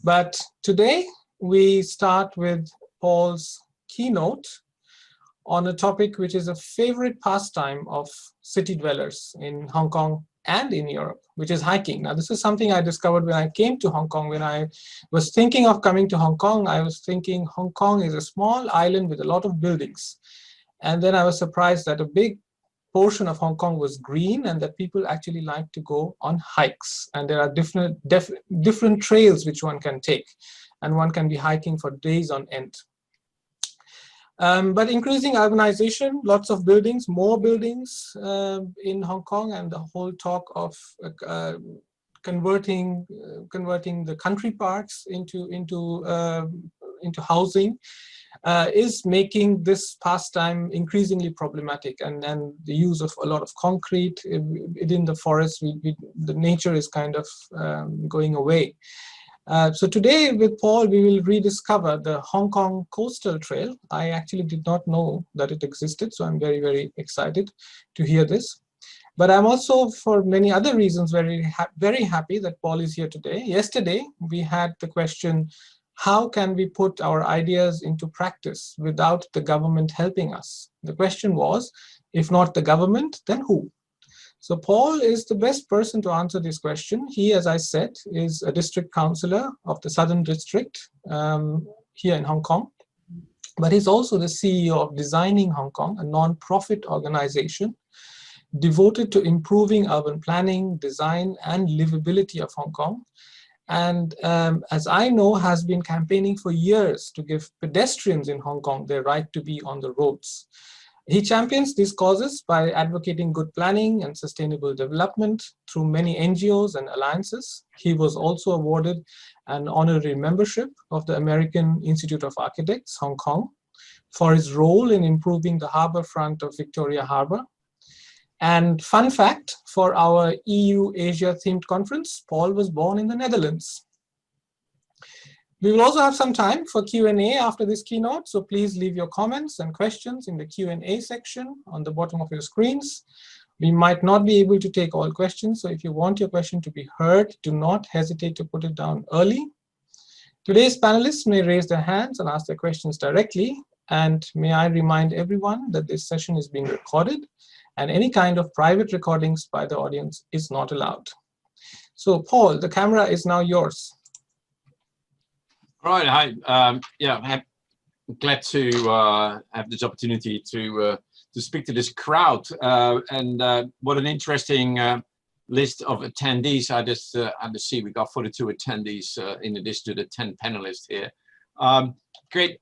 But today we start with Paul's keynote on a topic which is a favorite pastime of city dwellers in Hong Kong and in Europe, which is hiking. Now, this is something I discovered when I came to Hong Kong. When I was thinking of coming to Hong Kong, I was thinking Hong Kong is a small island with a lot of buildings. And then I was surprised that a big portion of Hong Kong was green and that people actually like to go on hikes. And there are different trails which one can take. And one can be hiking for days on end. But increasing urbanization, lots of buildings, more buildings in Hong Kong, and the whole talk of converting the country parks into housing is making this pastime increasingly problematic, and the use of a lot of concrete within the forest. The nature is kind of going away. So today with Paul, we will rediscover the Hong Kong Coastal Trail. I actually did not know that it existed, so I'm very, very excited to hear this. But I'm also, for many other reasons, very happy that Paul is here today. Yesterday, we had the question, how can we put our ideas into practice without the government helping us? The question was, if not the government, then who? So Paul is the best person to answer this question. He, as I said, is a district councillor of the Southern District here in Hong Kong. But he's also the CEO of Designing Hong Kong, a non-profit organization devoted to improving urban planning, design, and livability of Hong Kong. And as I know, has been campaigning for years to give pedestrians in Hong Kong their right to be on the roads. He champions these causes by advocating good planning and sustainable development through many NGOs and alliances. He was also awarded an honorary membership of the American Institute of Architects, Hong Kong, for his role in improving the harbour front of Victoria Harbour. And fun fact, for our EU Asia themed conference, Paul was born in the Netherlands. We will also have some time for Q&A after this keynote, so please leave your comments and questions in the Q&A section on the bottom of your screens. We might not be able to take all questions, so if you want your question to be heard, do not hesitate to put it down early. Today's panelists may raise their hands and ask their questions directly, and may I remind everyone that this session is being recorded, and any kind of private recordings by the audience is not allowed. So Paul, the camera is now yours. All right, hi. I'm glad to have this opportunity to speak to this crowd. What an interesting list of attendees. I just see we got 42 attendees in addition to the 10 panelists here. Great.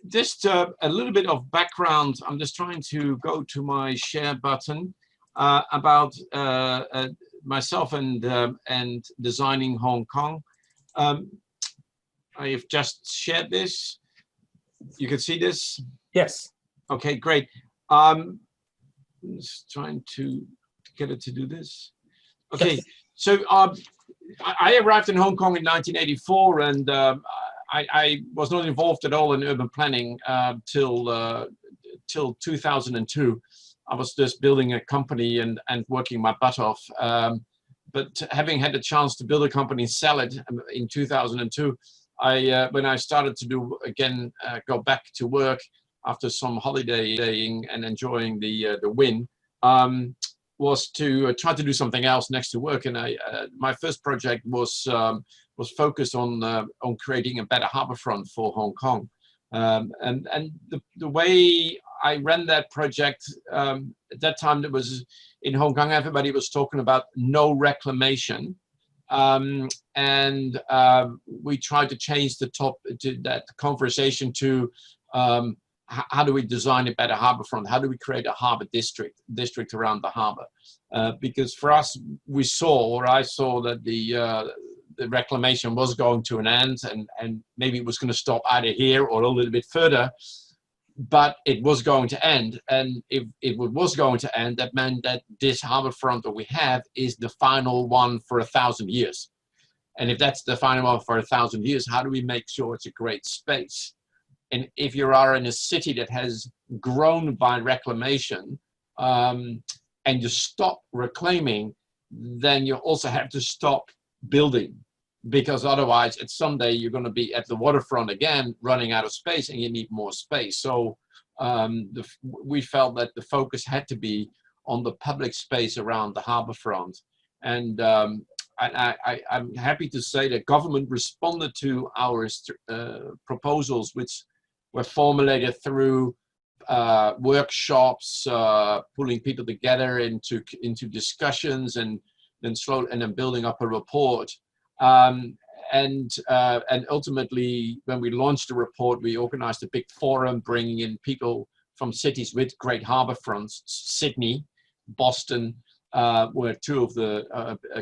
Just a little bit of background. I'm just trying to go to my share button about myself and Designing Hong Kong. I have just shared this. You can see this? Yes. Okay, great. I'm just trying to get it to do this. Okay, yes. So I arrived in Hong Kong in 1984, and I was not involved at all in urban planning till 2002. I was just building a company and working my butt off. But having had the chance to build a company and sell it in 2002, when I started to go back to work after some holidaying and enjoying the win, was to try to do something else next to work. And my first project was focused on creating a better harbourfront for Hong Kong. And the way I ran that project, at that time, there was in Hong Kong, everybody was talking about no reclamation. We tried to change that conversation to how do we design a better harbourfront? How do we create a harbour district around the harbour? Because for us, I saw that the reclamation was going to an end, and maybe it was going to stop either here or a little bit further, but it was going to end. And if it was going to end, that meant that this harbourfront that we have is the final one for 1,000 years. And if that's the final one for 1,000 years, how do we make sure it's a great space? And if you are in a city that has grown by reclamation, and you stop reclaiming, then you also have to stop building. because otherwise at someday you're going to be at the waterfront again, running out of space, and you need more space. So we felt that the focus had to be on the public space around the harborfront. And I'm happy to say that government responded to our proposals, which were formulated through workshops, pulling people together into discussions, and then building up a report. And ultimately, when we launched the report, we organized a big forum, bringing in people from cities with great harbor fronts. Sydney, Boston were two of the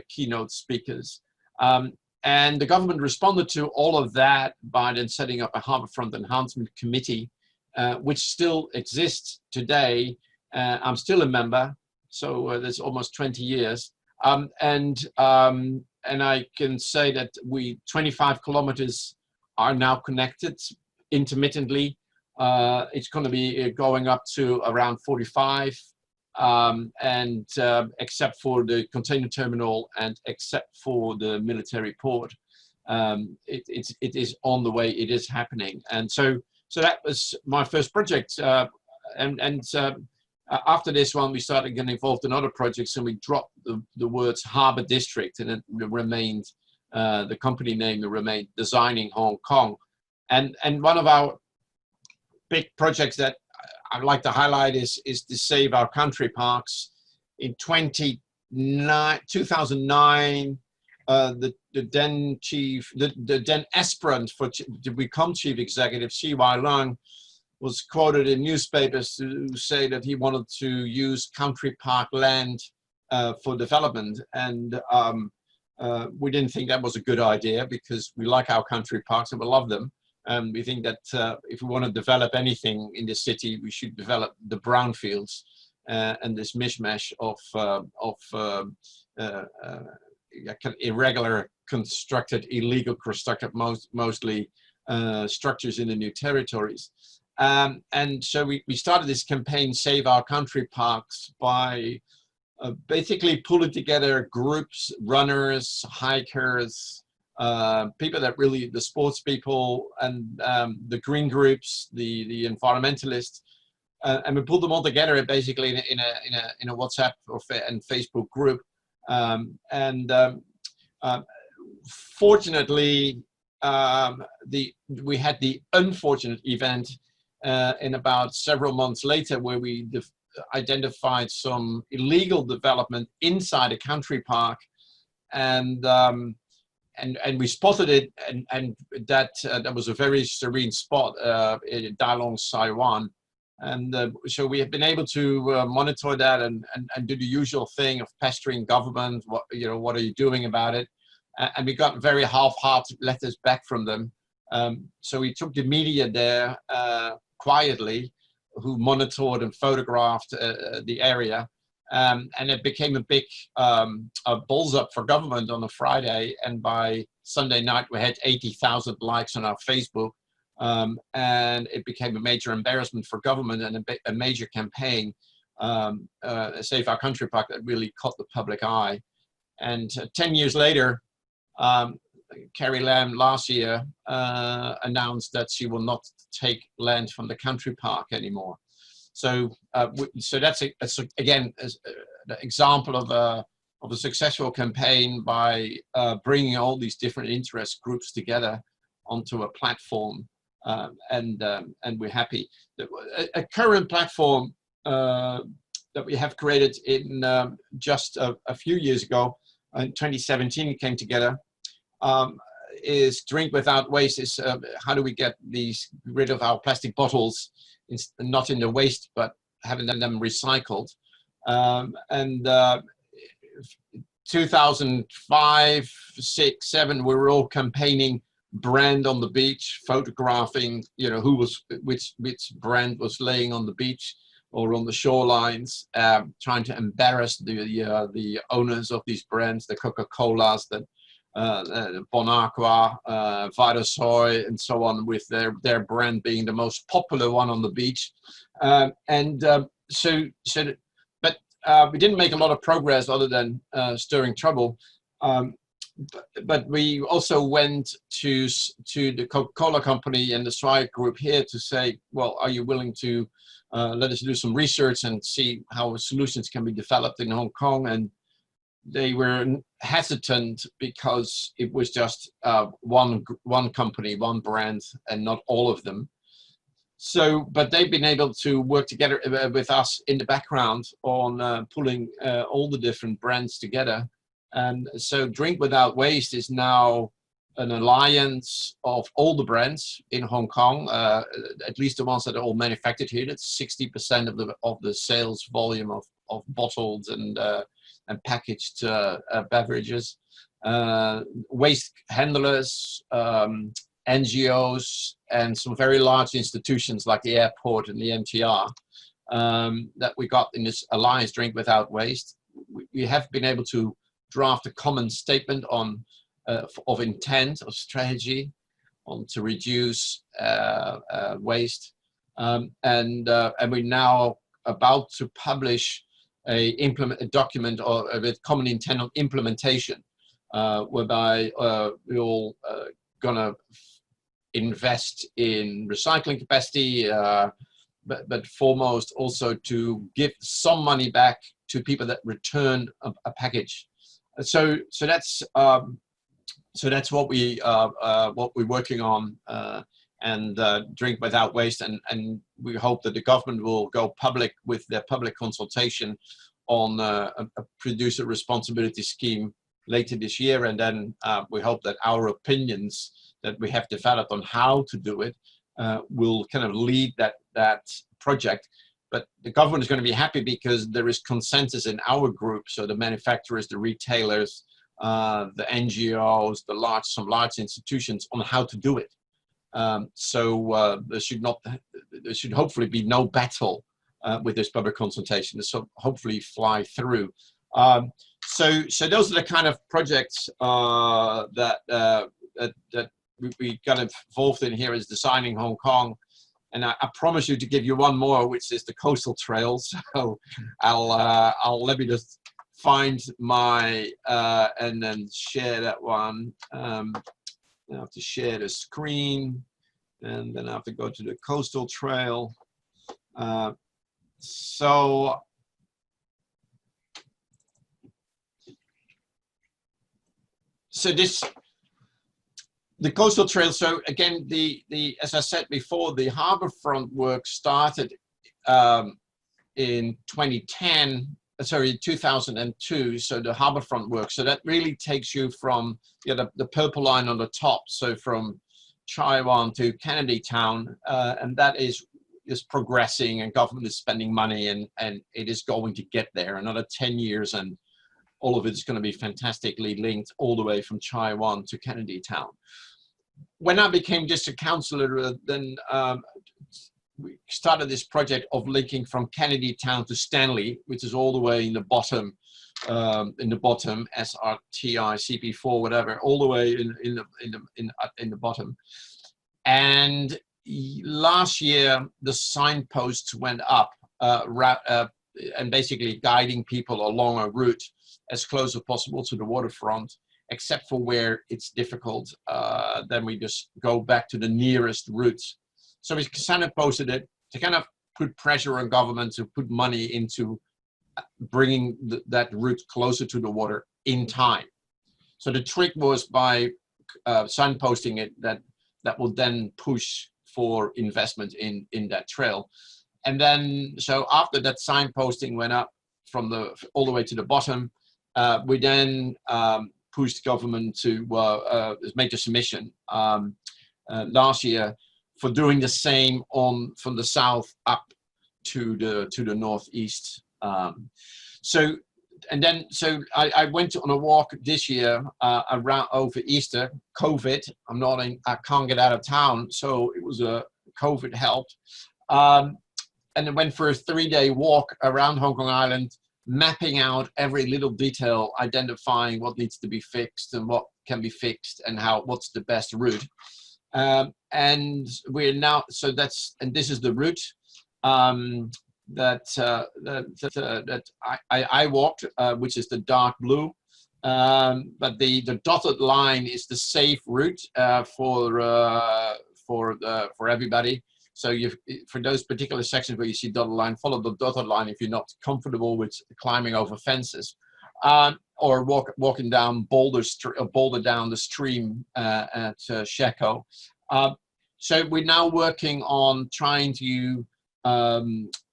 keynote speakers. And the government responded to all of that by then setting up a harborfront enhancement committee, which still exists today. I'm still a member, so that's almost 20 years. And I can say that 25 kilometers are now connected intermittently. It's going to be going up to around 45, except for the container terminal and except for the military port. It is on the way, it is happening. And so that was my first project. After this one, we started getting involved in other projects, and we dropped the words Harbor District, and it remained, the company name remained Designing Hong Kong. And one of our big projects that I'd like to highlight is to Save Our Country Parks. In 2009, the then aspirant to become chief executive, C.Y. Leung, was quoted in newspapers to say that he wanted to use country park land for development. And we didn't think that was a good idea, because we like our country parks and we love them. And we think that if we want to develop anything in the city, we should develop the brownfields and this mishmash of irregular constructed, illegal constructed, mostly structures in the new territories. And so we started this campaign, Save Our Country Parks, by basically pulling together groups, runners, hikers, people that really, the sports people, and the green groups, the environmentalists, and we pulled them all together basically in a WhatsApp and Facebook group. Fortunately, we had the unfortunate event in about several months later, where we identified some illegal development inside a country park, and we spotted it, and that was a very serene spot in Dalong, Taiwan. And so we have been able to monitor that and do the usual thing of pestering government. What are you doing about it? And we got very half-hearted letters back from them. So we took the media there quietly, who monitored and photographed the area. And it became a big balls up for government on a Friday. And by Sunday night, we had 80,000 likes on our Facebook. And it became a major embarrassment for government, and a major campaign, Save Our Country Park, that really caught the public eye. And 10 years later, Carrie Lam last year announced that she will not take land from the country park anymore. So that's again an example of a successful campaign by bringing all these different interest groups together onto a platform, and we're happy. A current platform that we have created in just a few years ago, in 2017, it came together. Is Drink Without Waste. Is how do we get rid of our plastic bottles, not in the waste, but having them recycled. 2005, 6, 7, we were all campaigning brand on the beach, photographing, which brand was laying on the beach or on the shorelines, trying to embarrass the owners of these brands, the Coca-Colas, the Bon Aqua, Vitasoy, and so on, with their brand being the most popular one on the beach. But we didn't make a lot of progress other than stirring trouble. but we also went to the Coca-Cola company and the Strike group here to say, well, are you willing to let us do some research and see how solutions can be developed in Hong Kong? And they were hesitant because it was just one company, one brand, and not all of them. So, but they've been able to work together with us in the background on pulling all the different brands together. And so Drink Without Waste is now an alliance of all the brands in Hong Kong, at least the ones that are all manufactured here. That's 60% of the sales volume of bottled and packaged beverages. Waste handlers, NGOs, and some very large institutions like the airport and the MTR that we got in this alliance, Drink Without Waste. We have been able to draft a common statement on of intent, of strategy, on to reduce waste, and we're now about to publish a document with common intent on implementation, whereby we're all gonna invest in recycling capacity, but foremost also to give some money back to people that return a package. So that's what we're working on, and Drink Without Waste, and we hope that the government will go public with their public consultation on a producer responsibility scheme later this year, and then we hope that our opinions that we have developed on how to do it will kind of lead that project. But the government is going to be happy because there is consensus in our group. So the manufacturers, the retailers, the NGOs, some large institutions on how to do it. So there should hopefully be no battle with this public consultation. This will hopefully fly through. So those are the kind of projects that we got involved in here as Designing Hong Kong. And I promise you to give you one more, which is the coastal trails. So let me just find my and then share that one. I have to share the screen, and then I have to go to the coastal trail. So the coastal trail. So again, as I said before, the harborfront work started in 2002. So the harborfront work. So that really takes you from the purple line on the top. So from Chai Wan to Kennedy Town, and that is progressing, and government is spending money, and it is going to get there. Another 10 years, and all of it is going to be fantastically linked all the way from Chai Wan to Kennedy Town. When I became district councillor, then we started this project of linking from Kennedy Town to Stanley, which is all the way in the bottom, SRTI, CP4, whatever, all the way in the bottom. And last year, the signposts went up, and basically guiding people along a route as close as possible to the waterfront, except for where it's difficult. Then we just go back to the nearest routes. So we signposted it to kind of put pressure on government to put money into bringing that route closer to the water in time. So the trick was by signposting it that will then push for investment in that trail. And then, so after that signposting went up from all the way to the bottom, we then pushed government to make a submission last year for doing the same from the south up to the northeast. So I went on a walk this year around over Easter. COVID, I can't get out of town, so it was COVID helped. And I went for a 3-day walk around Hong Kong Island, mapping out every little detail, identifying what needs to be fixed and what can be fixed, and what's the best route. And we're now, and this is the route that I walked, which is the dark blue. But the dotted line is the safe route for everybody. So for those particular sections where you see dotted line, follow the dotted line if you're not comfortable with climbing over fences, or walking down boulder down the stream at Sheko. So we're now working on trying to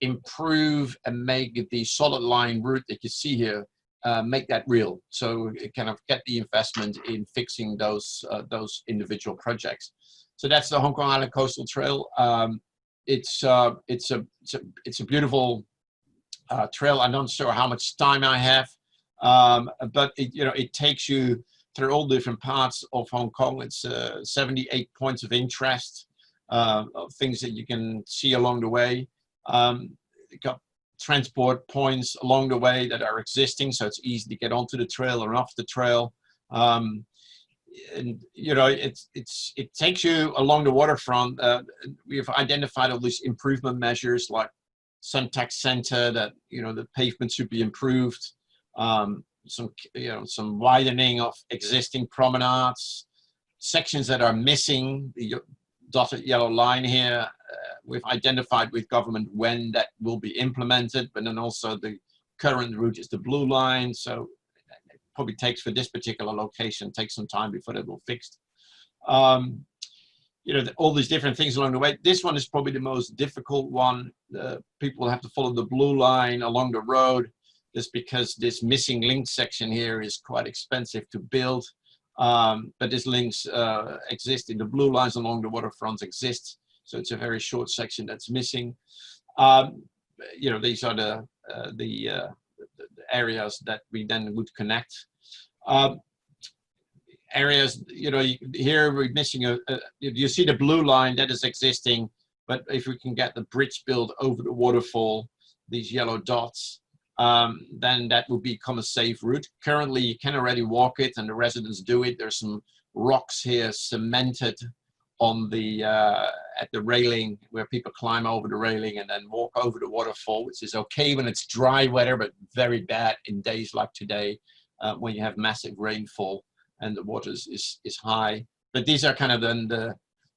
improve and make the solid line route that you see here, make that real. So kind of get the investment in fixing those individual projects. So that's the Hong Kong Island Coastal Trail. It's a beautiful trail. I'm not sure how much time I have, but it takes you through all different parts of Hong Kong. It's 78 points of interest, of things that you can see along the way. Got transport points along the way that are existing, so it's easy to get onto the trail or off the trail. And it takes you along the waterfront. We've identified all these improvement measures like Suntec Center, that the pavement should be improved. Some widening of existing promenades, sections that are missing the dotted yellow line here. We've identified with government when that will be implemented, but then also the current route is the blue line. So it probably takes, for this particular location, takes some time before it will be fixed. All these different things along the way. This one is probably the most difficult one. People have to follow the blue line along the road, just because this missing link section here is quite expensive to build. But these links exist in the blue lines along the waterfront exist. So it's a very short section that's missing. These are the areas that we then would connect. Areas, here we're missing you see the blue line that is existing, but if we can get the bridge built over the waterfall, these yellow dots, then that will become a safe route. Currently, you can already walk it, and the residents do it. There's some rocks here cemented on the at the railing, where people climb over the railing and then walk over the waterfall, which is okay when it's dry weather, but very bad in days like today, when you have massive rainfall and the water is high. But these are kind of then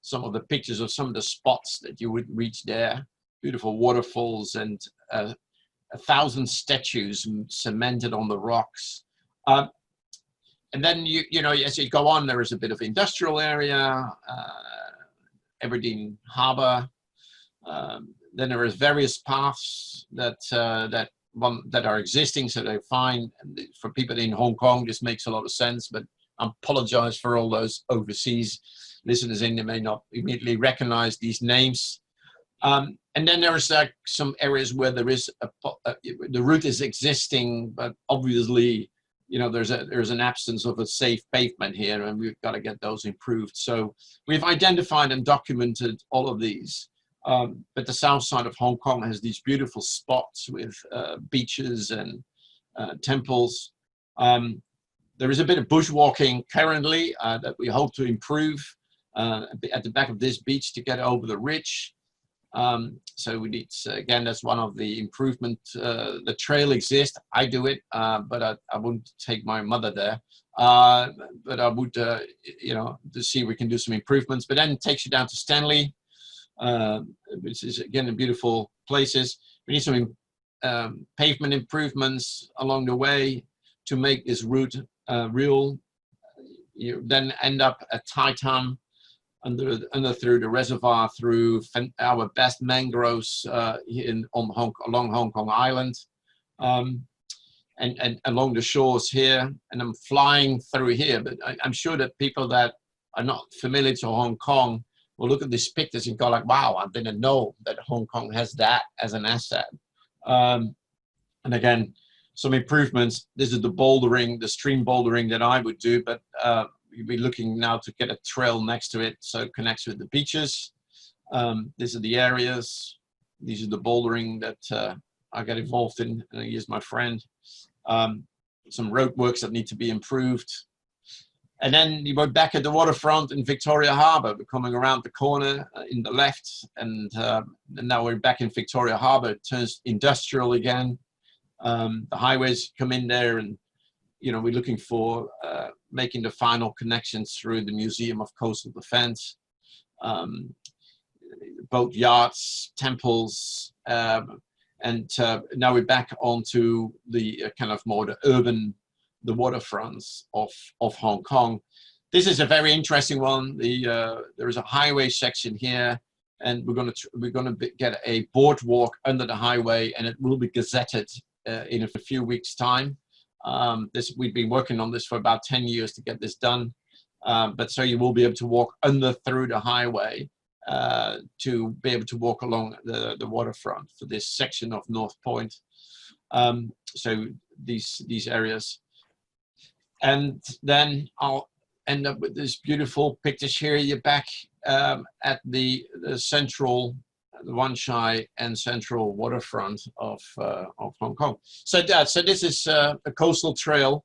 some of the pictures of some of the spots that you would reach there. Beautiful waterfalls and 1,000 statues cemented on the rocks. And then as you go on, there is a bit of industrial area, Aberdeen Harbour. Then there is various paths that are existing, so they're fine. And for people in Hong Kong, this makes a lot of sense. But I apologize for all those overseas listeners in, they may not immediately recognize these names. And then there's some areas where there is the route is existing, but obviously, there's an absence of a safe pavement here, and we've got to get those improved. So we've identified and documented all of these. But the south side of Hong Kong has these beautiful spots with beaches and temples. There is a bit of bushwalking currently that we hope to improve at the back of this beach to get over the ridge. So we need, again, that's one of the improvement. The trail exists. I do it, but I wouldn't take my mother there. But I would, to see if we can do some improvements. But then it takes you down to Stanley, which is, again, beautiful places. We need some pavement improvements along the way to make this route real. You then end up at Tai Tam, through the reservoir, through our best mangroves along Hong Kong Island, and along the shores here. And I'm flying through here, but I'm sure that people that are not familiar to Hong Kong will look at these pictures and go like, wow, I didn't know that Hong Kong has that as an asset. And again, some improvements. This is the bouldering, the stream bouldering that I would do, but we'll be looking now to get a trail next to it so it connects with the beaches. These are the areas. These are the bouldering that I get involved in. And he is my friend. Some roadworks that need to be improved. And then you go back at the waterfront in Victoria Harbour. We're coming around the corner in the left, and now we're back in Victoria Harbour. It turns industrial again. The highways come in there, and we're looking for making the final connections through the Museum of Coastal Defense, boat yards, temples, and now we're back onto the kind of more the urban, the waterfronts of Hong Kong. This is a very interesting one. There is a highway section here, and we're going to get a boardwalk under the highway, and it will be gazetted in a few weeks' time. We've been working on this for about 10 years to get this done, but so you will be able to walk through the highway to be able to walk along the waterfront for this section of North Point. So these areas, and then I'll end up with this beautiful pictures here. You're back at the central, the Wan Chai and central waterfront of Hong Kong. So this is a coastal trail,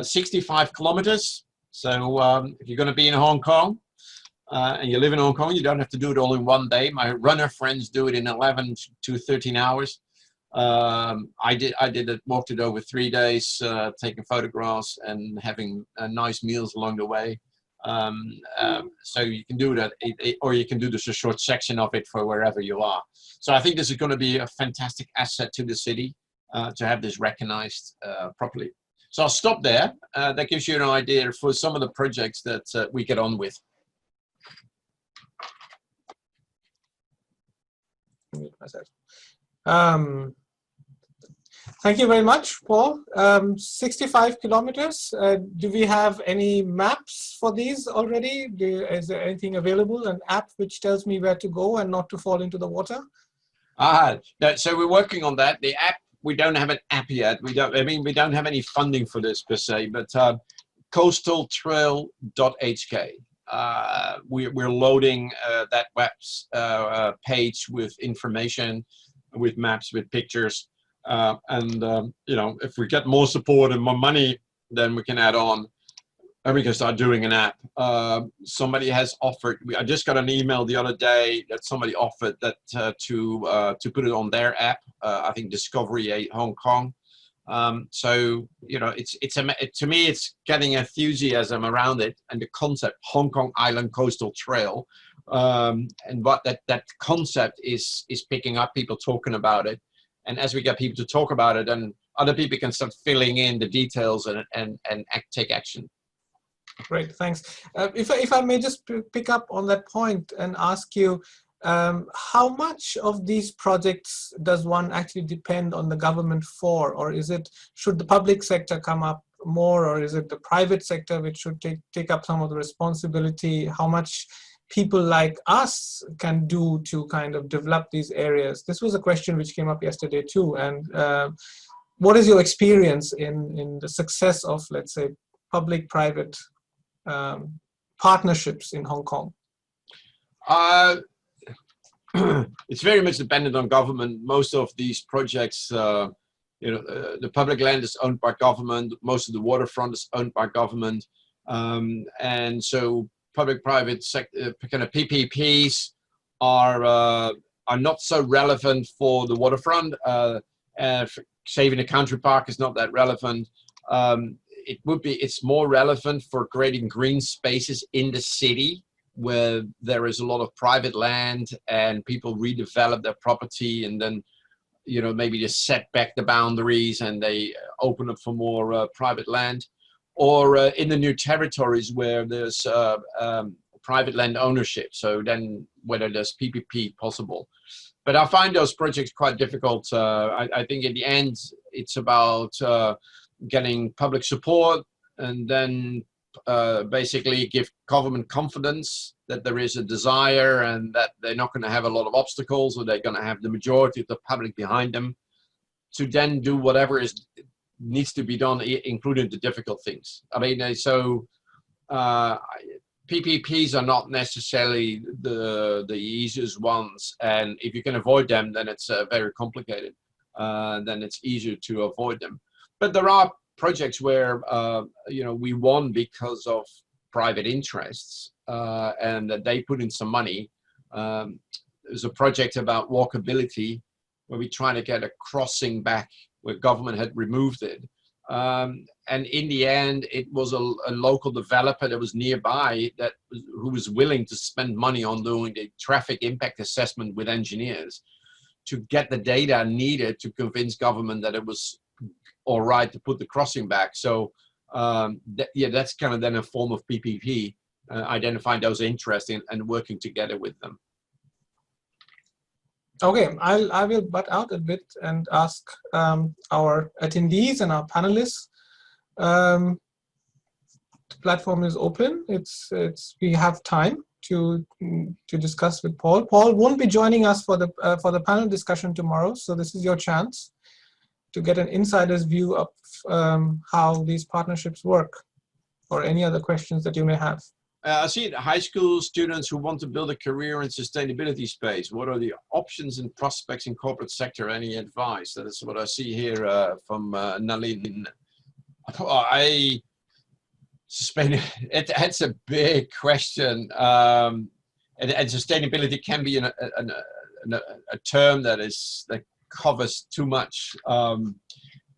65 kilometers. So if you're going to be in Hong Kong and you live in Hong Kong, you don't have to do it all in one day. My runner friends do it in 11 to 13 hours. I did it, walked it over 3 days, taking photographs and having nice meals along the way. So you can do that, or you can do just a short section of it for wherever you are. So I think this is going to be a fantastic asset to the city to have this recognized properly. So I'll stop there. That gives you an idea for some of the projects that we get on with. Thank you very much, Paul. 65 kilometers. Do we have any maps for these already? Is there anything available, an app which tells me where to go and not to fall into the water? So we're working on that. The app, we don't have an app yet. We don't have any funding for this per se, but coastaltrail.hk. We're loading that web page with information, with maps, with pictures. If we get more support and more money, then we can add on and we can start doing an app. Somebody has offered, I just got an email the other day that somebody offered that to put it on their app, I think Discovery 8 Hong Kong. To me, it's getting enthusiasm around it and the concept Hong Kong Island Coastal Trail. And what that concept is picking up, people talking about it. And as we get people to talk about it, then other people can start filling in the details and take action. Great, thanks. If I may just pick up on that point and ask you, how much of these projects does one actually depend on the government for? Or should the public sector come up more, or is it the private sector which should take up some of the responsibility? How much people like us can do to kind of develop these areas? This was a question which came up yesterday too. And what is your experience in the success of, let's say, public-private partnerships in Hong Kong? It's very much dependent on government. Most of these projects, the public land is owned by government. Most of the waterfront is owned by government. And so public-private sector kind of PPPs are not so relevant for the waterfront. Saving a country park is not that relevant. It's more relevant for creating green spaces in the city where there is a lot of private land and people redevelop their property, and then maybe just set back the boundaries and they open up for more private land. Or in the new territories where there's private land ownership. So then whether there's PPP possible. But I find those projects quite difficult. I think in the end, it's about getting public support and then basically give government confidence that there is a desire and that they're not going to have a lot of obstacles, or they're going to have the majority of the public behind them to then do whatever needs to be done, including the difficult things. I mean, so PPPs are not necessarily the easiest ones, and if you can avoid them, then it's very complicated. Then it's easier to avoid them. But there are projects where we won because of private interests, and that they put in some money. There's a project about walkability where we try to get a crossing back where government had removed it, And in the end, it was a local developer that was nearby who was willing to spend money on doing the traffic impact assessment with engineers to get the data needed to convince government that it was all right to put the crossing back. So yeah, that's kind of then a form of PPP, identifying those interests and working together with them. Okay, I will butt out a bit and ask our attendees and our panelists. The platform is open. We have time to discuss with Paul. Paul won't be joining us for the panel discussion tomorrow, so this is your chance to get an insider's view of how these partnerships work, or any other questions that you may have. I see high school students who want to build a career in sustainability space. What are the options and prospects in corporate sector? Any advice? That is what I see here from Nalin. It's a big question, and sustainability can be a term that covers too much.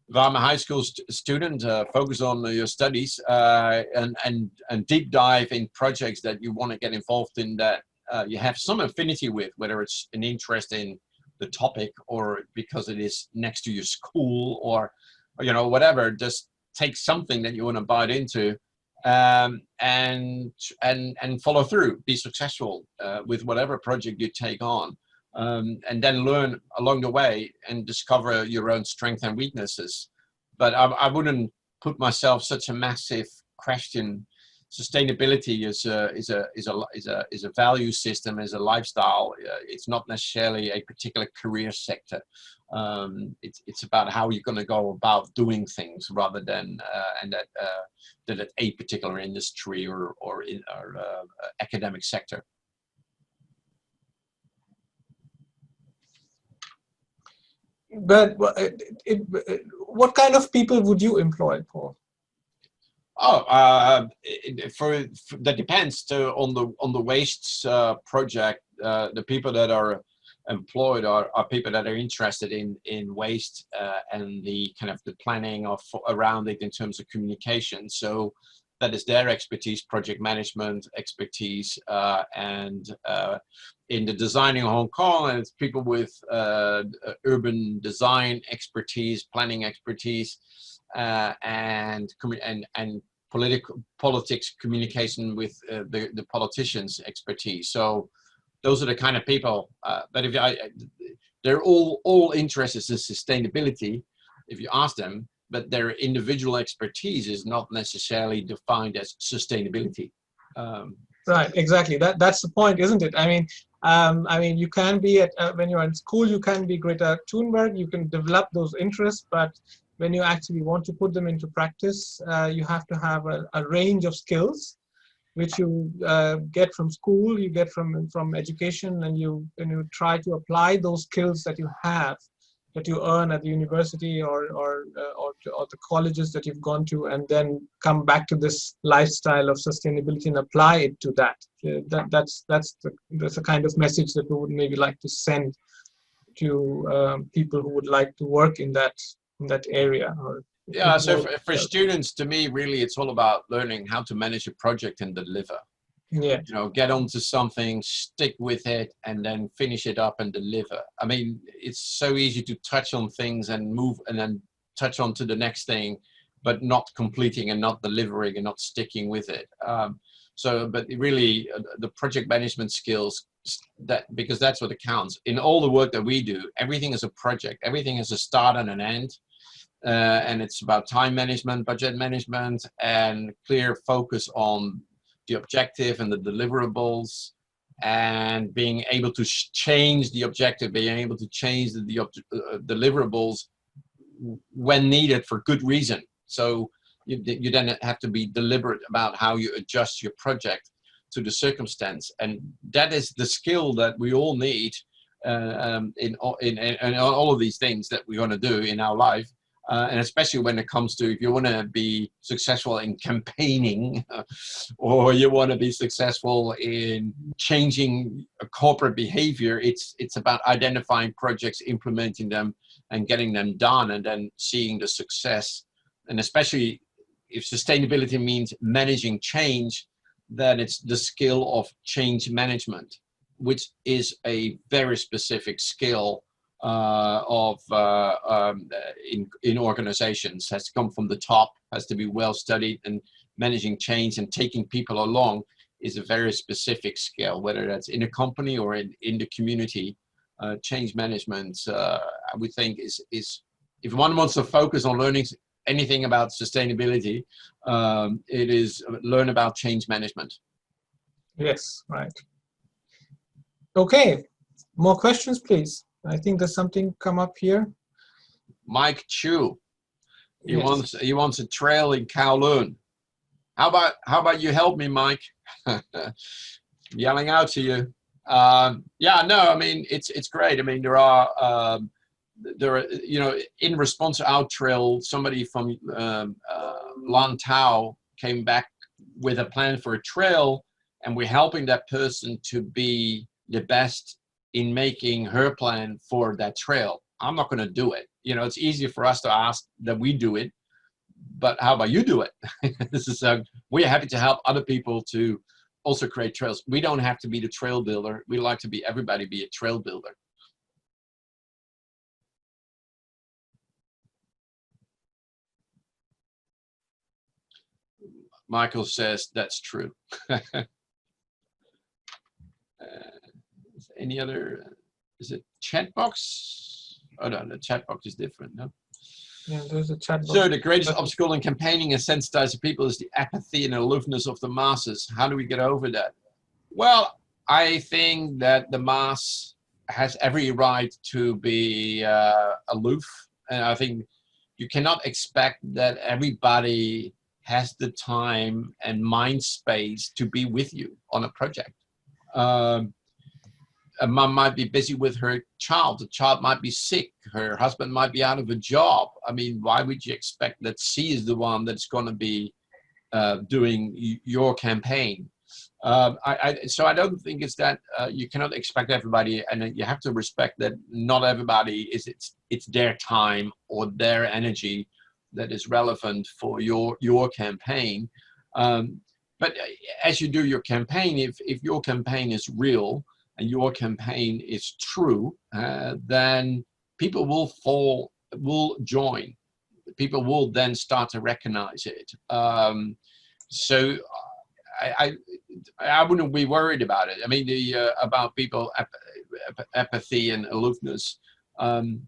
If I'm a high school student, focus on your studies and deep dive in projects that you want to get involved in that you have some affinity with, whether it's an interest in the topic or because it is next to your school or you know, whatever. Just take something that you want to bite into and follow through. Be successful with whatever project you take on. And then learn along the way and discover your own strengths and weaknesses. But I wouldn't put myself such a massive question. Sustainability is a value system, is a lifestyle. It's not necessarily a particular career sector. It's about how you're going to go about doing things rather than that a particular industry or academic sector. But what kind of people would you employ, Paul? Oh, that depends on the waste project. The people that are employed are people that are interested in waste and the kind of the planning around it in terms of communication. So that is their expertise, project management expertise, and in the designing Hong Kong, and it's people with urban design expertise, planning expertise, and politics communication with the politicians' expertise. So those are the kind of people. But if they're all interested in sustainability, if you ask them, but their individual expertise is not necessarily defined as sustainability. Right, exactly. That's the point, isn't it? I mean, you can be when you're in school, you can be Greta Thunberg. You can develop those interests, but when you actually want to put them into practice, you have to have a range of skills, which you get from school, you get from education, and you try to apply those skills that you have, that you earn at the university or the colleges that you've gone to, and then come back to this lifestyle of sustainability and apply it to that. That's the kind of message that we would maybe like to send to people who would like to work in that area. Yeah, so for students, to me, really, it's all about learning how to manage a project and deliver. Yeah. You know, get onto something, stick with it, and then finish it up and deliver. I mean, it's so easy to touch on things and move and then touch on to the next thing, but not completing and not delivering and not sticking with it. But really, the project management skills, because that's what counts. In all the work that we do, everything is a project. Everything has a start and an end. And it's about time management, budget management, and clear focus on the objective and the deliverables, and being able to change the objective, being able to change the deliverables when needed for good reason. So you then have to be deliberate about how you adjust your project to the circumstance, and that is the skill that we all need in all of these things that we want to do in our life. And especially when it comes to, if you want to be successful in campaigning or you want to be successful in changing a corporate behavior, it's about identifying projects, implementing them and getting them done, and then seeing the success and especially if sustainability means managing change, then it's the skill of change management, which is a very specific skill in organizations. Has to come from the top, has to be well studied, and managing change and taking people along is a very specific skill, whether that's in a company or in the community. Change management, I would think, is if one wants to focus on learning anything about sustainability, it is learn about change management. Yes, right. Okay, more questions, please. I think there's something come up here. Mike Chu, he Yes. wants a trail in Kowloon. How about you help me, Mike? Yelling out to you. Yeah, no, I mean it's great. I mean there are you know, in response to our trail, somebody from Lantau came back with a plan for a trail, and we're helping that person to be the best in making her plan for that trail. I'm not going to do it. You know, it's easier for us to ask that we do it, but how about you do it? This is we're happy to help other people to also create trails. We don't have to be the trail builder. We like to be everybody be a trail builder. Michael says that's true. Any other, is it chat box? Oh no, the chat box is different, no? Yeah, there's a chat box. So the greatest obstacle in campaigning and sensitizing people is the apathy and aloofness of the masses. How do we get over that? Well, I think that the mass has every right to be aloof. And I think you cannot expect that everybody has the time and mind space to be with you on a project. A mom might be busy with her child. The child might be sick. Her husband might be out of a job. I mean, why would you expect that she is the one that's going to be doing your campaign? So I don't think it's that you cannot expect everybody, and you have to respect that not everybody is it's their time or their energy that is relevant for your campaign. But as you do your campaign, if your campaign is real and your campaign is true, then people will join. People will then start to recognize it. So I wouldn't be worried about it. I mean, about people apathy and aloofness.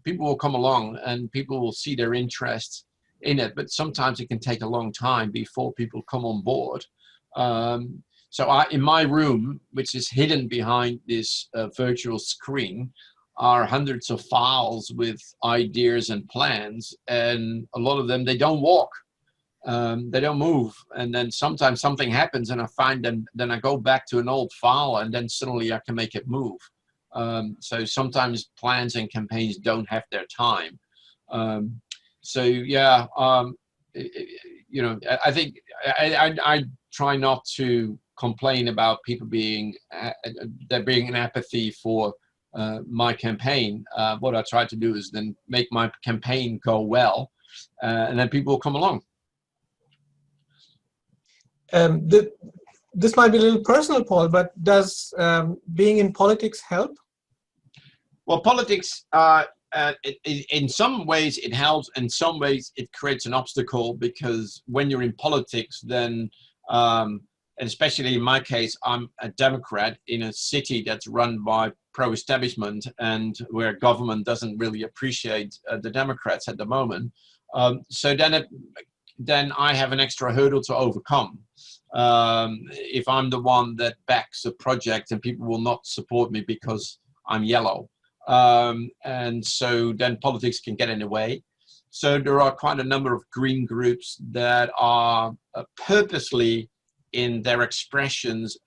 People will come along and people will see their interest in it, but sometimes it can take a long time before people come on board. So in my room, which is hidden behind this virtual screen, are hundreds of files with ideas and plans, and a lot of them, they don't walk. They don't move, and then sometimes something happens and I find them, then I go back to an old file and then suddenly I can make it move. So sometimes plans and campaigns don't have their time. So yeah, you know, I think I try not to complain about people being there being an apathy for my campaign. What I try to do is then make my campaign go well, and then people will come along. This might be a little personal, Paul, but does being in politics help? Well, politics, in some ways it helps, in some ways it creates an obstacle, because when you're in politics, then, and especially in my case, I'm a Democrat in a city that's run by pro-establishment and where government doesn't really appreciate the Democrats at the moment. So then I have an extra hurdle to overcome. If I'm the one that backs a project and people will not support me because I'm yellow. And so then politics can get in the way. So there are quite a number of green groups that are purposely in their expressions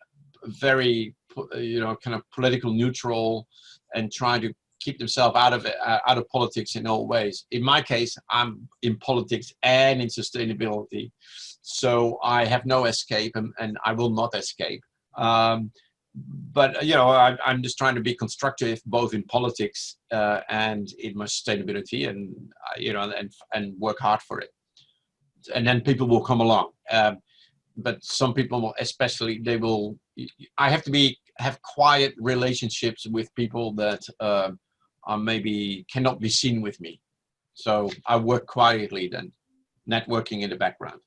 very, you know, kind of political neutral and trying to keep themselves out of politics in all ways. In my case, I'm in politics and in sustainability. So I have no escape, and I will not escape. But you know, I'm just trying to be constructive both in politics and in my sustainability, and you know, and work hard for it. and then people will come along. But some people, especially, I have to have quiet relationships with people that are maybe cannot be seen with me. So I work quietly then, networking in the background.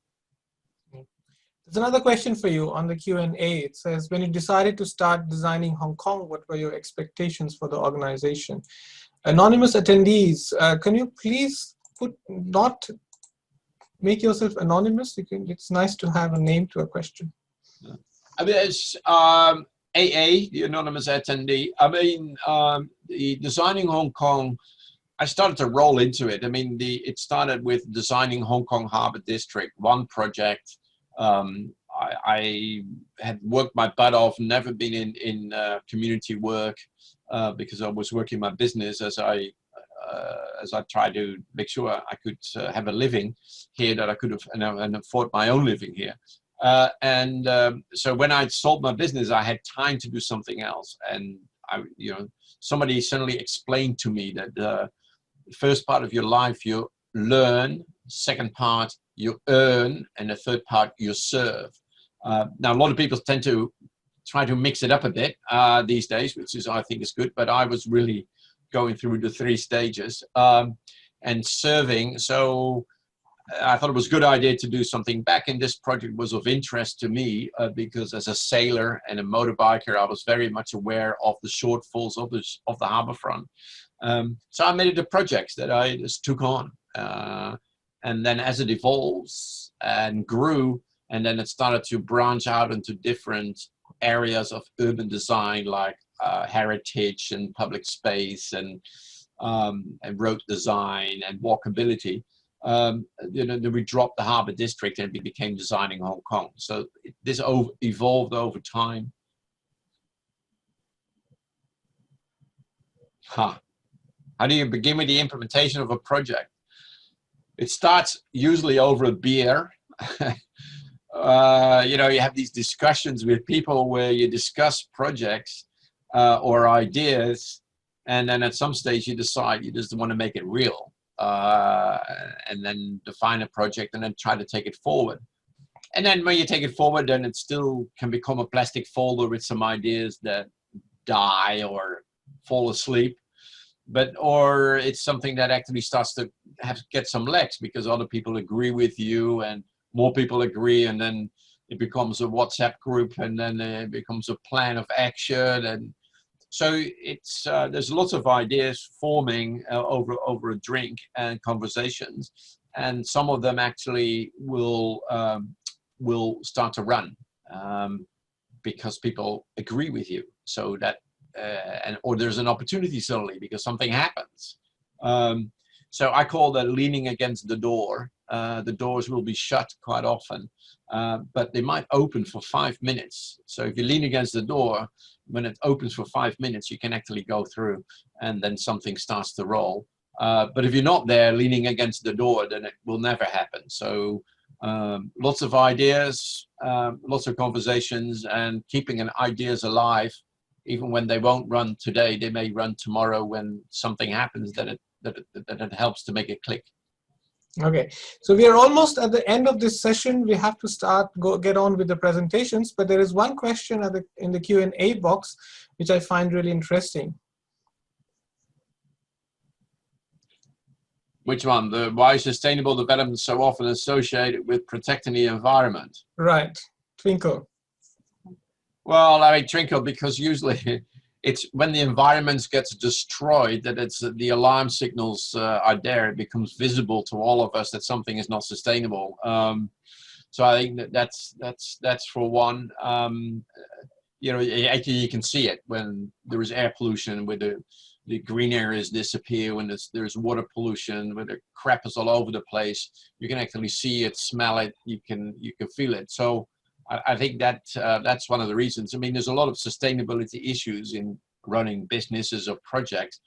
There's another question for you on the Q&A. It says, when you decided to start designing Hong Kong, what were your expectations for the organization? Anonymous attendees, can you please not make yourself anonymous? It's nice to have a name to a question. I mean, it's AA, the anonymous attendee. I mean, the Designing Hong Kong, I started to roll into it. I mean, it started with designing Hong Kong Harbour District, one project. I had worked my butt off, never been in community work because I was working my business as I tried to make sure I could have a living here, that I could have and afford my own living here. So when I sold my business, I had time to do something else. And somebody suddenly explained to me that the first part of your life you learn, second part you earn, and the third part you serve. Now, a lot of people tend to try to mix it up a bit these days, which is, I think, is good. But I was really going through the 3 stages and serving. So I thought it was a good idea to do something back, and this project was of interest to me because as a sailor and a motorbiker, I was very much aware of the shortfalls of the harbourfront. So I made it a project that I just took on. And then as it evolves and grew, and then it started to branch out into different areas of urban design, like heritage and public space and road design and walkability. Then we dropped the Harbour District and it became Designing Hong Kong. So this evolved over time. How do you begin with the implementation of a project? It starts usually over a beer. You have these discussions with people where you discuss projects or ideas, and then at some stage you decide you just want to make it real, and then define a project and then try to take it forward. And then when you take it forward, then it still can become a plastic folder with some ideas that die or fall asleep. Or it's something that actually starts to get some legs because other people agree with you and more people agree, and then it becomes a WhatsApp group, and then it becomes a plan of action. And so it's there's lots of ideas forming over a drink and conversations, and some of them actually will start to run because people agree with you. So that or there's an opportunity suddenly because something happens. So I call that leaning against the door. The doors will be shut quite often, but they might open for 5 minutes. So if you lean against the door, when it opens for 5 minutes, you can actually go through and then something starts to roll. But if you're not there leaning against the door, then it will never happen. So lots of ideas, lots of conversations, and keeping ideas alive. Even when they won't run today, they may run tomorrow when something happens that it helps to make it click. Okay, so we are almost at the end of this session. We have to get on with the presentations, but there is one question in the Q&A box which I find really interesting. Which one? Why is sustainable development so often associated with protecting the environment? Right, Twinkle. Well, I mean, Twinkle, because usually it's when the environment gets destroyed that it's the alarm signals are there. It becomes visible to all of us that something is not sustainable. So I think that's for one. Actually you can see it when there is air pollution, where the green areas disappear, when there's water pollution, where the crap is all over the place. You can actually see it, smell it, you can feel it. So I think that's one of the reasons. I mean, there's a lot of sustainability issues in running businesses or projects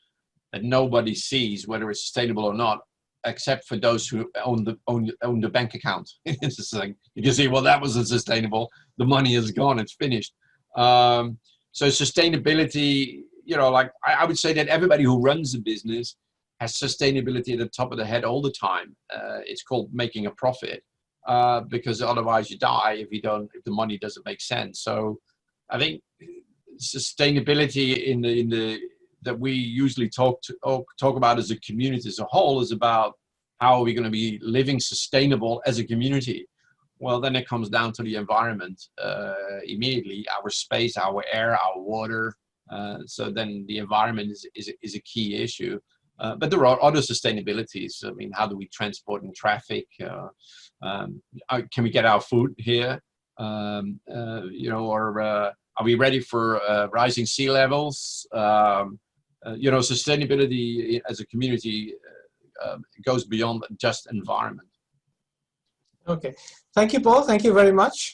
that nobody sees, whether it's sustainable or not, except for those who own the bank account. It's just like, you can see, well, that wasn't sustainable. The money is gone. It's finished. So sustainability, like I would say that everybody who runs a business has sustainability at the top of the head all the time. It's called making a profit. because otherwise you die if the money doesn't make sense. So I think sustainability that we usually talk about as a community as a whole is about how are we going to be living sustainable as a community. Well, then it comes down to the environment immediately, our space, our air, our water. So then the environment is a key issue. But there are other sustainabilities. I mean, how do we transport in traffic? Can we get our food here? You know, or are we ready for rising sea levels? You know, sustainability as a community goes beyond just environment. Okay. Thank you, Paul. Thank you very much.